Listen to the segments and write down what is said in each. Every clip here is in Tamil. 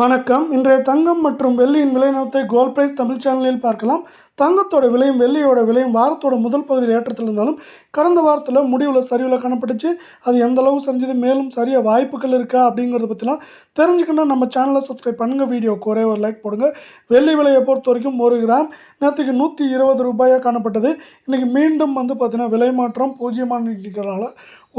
வணக்கம். இன்றைய தங்கம் மற்றும் வெள்ளியின் விலை நிலவரத்தை கோல்ட் பிரைஸ் தமிழ் சேனலில் பார்க்கலாம். தங்கத்தோட விலையும் வெள்ளியோட விலையும் வாரத்தோட முதல் பகுதியில் ஏற்றத்தில் இருந்தாலும் கடந்த வாரத்தில் முடிவில் சரிவில் காணப்பட்டுச்சு. அது எந்த அளவு சரிஞ்சது, மேலும் சரிய வாய்ப்புகள் இருக்கா அப்படிங்கிறத பற்றிலாம் தெரிஞ்சுக்கணும். நம்ம சேனலை சப்ஸ்கிரைப் பண்ணுங்கள். வீடியோக்கு ஒரே ஒரு லைக் போடுங்க. வெள்ளி விலையை பொறுத்த வரைக்கும் 1 கிராம் நேற்றுக்கு 120 ரூபாயாக காணப்பட்டது. இன்றைக்கி மீண்டும் பார்த்தீங்கன்னா விலை மாற்றம் பூஜ்ஜியமாக இருக்கிறனால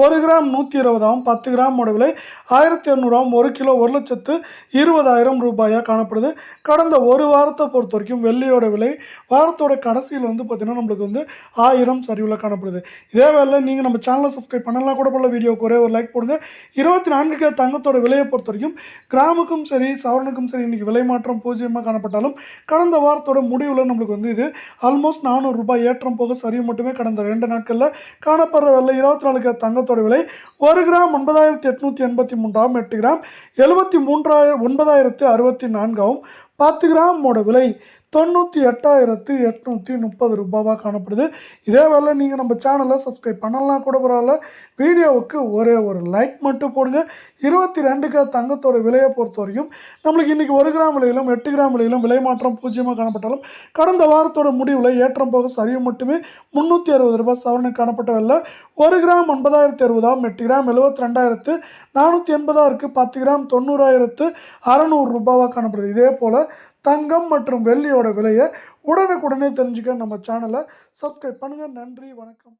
1 கிராம் 120 10 கிராமோட விலை 1200 1 கிலோ 1,20,000 ரூபாயாக காணப்படுது. கடந்த ஒரு வாரத்தை பொறுத்த வரைக்கும் வெள்ளியோட விலை வாரத்தோட கடைசியில் பார்த்தீங்கன்னா நம்மளுக்கு 1000 சரிவில் காணப்படுது. இதே வேலை நீங்கள் நம்ம சேனலை சப்ஸ்கிரைப் பண்ணலாம் கூட போல. வீடியோக்கு ஒரே ஒரு லைக் போடுங்க. 24K தங்கத்தோட விலையை பொறுத்த வரைக்கும் கிராமுக்கும் சரி சவரனுக்கும் சரி இன்றைக்கி விலை மாற்றம் பூஜ்ஜியமாக காணப்பட்டாலும் கடந்த வாரத்தோட முடிவில் நம்மளுக்கு இது ஆல்மோஸ்ட் 400 ரூபாய் ஏற்றம் போக சரிவு மட்டுமே கடந்த 2 நாட்களில் காணப்படுற வெள்ளை 24K தங்கத்தோட விலை 1 கிராம் 9883 8 கிராம் 9,064 10 கிராமோட விலை 98,830 ரூபாவாக காணப்படுது. இதே வேலை நீங்கள் நம்ம சேனலை சப்ஸ்கிரைப் பண்ணலாம் கூட பரவாயில்ல. வீடியோவுக்கு ஒரே ஒரு லைக் மட்டும் போடுங்க. 22K தங்கத்தோட விலையை பொறுத்த வரைக்கும் நம்மளுக்கு இன்றைக்கி 1 கிராம் விலையிலும் 8 கிராம் விலையிலும் விலை மாற்றம் பூஜ்ஜியமாக காணப்பட்டாலும் கடந்த வாரத்தோட முடிவில் ஏற்றம் போக சரிவு மட்டுமே 360 ரூபாய் சவரனுக்கு காணப்பட்ட வெள்ளை 1 கிராம் 9,060 8 கிராம் 72,480 10 கிராம் 90,600 ரூபாவாக காணப்படுது. இதே போல் தங்கம் மற்றும் வெள்ளியோட விலையை உடனுக்குடனே தெரிஞ்சுக்க நம்ம சேனலை சப்ஸ்கிரைப் பண்ணுங்கள். நன்றி, வணக்கம்.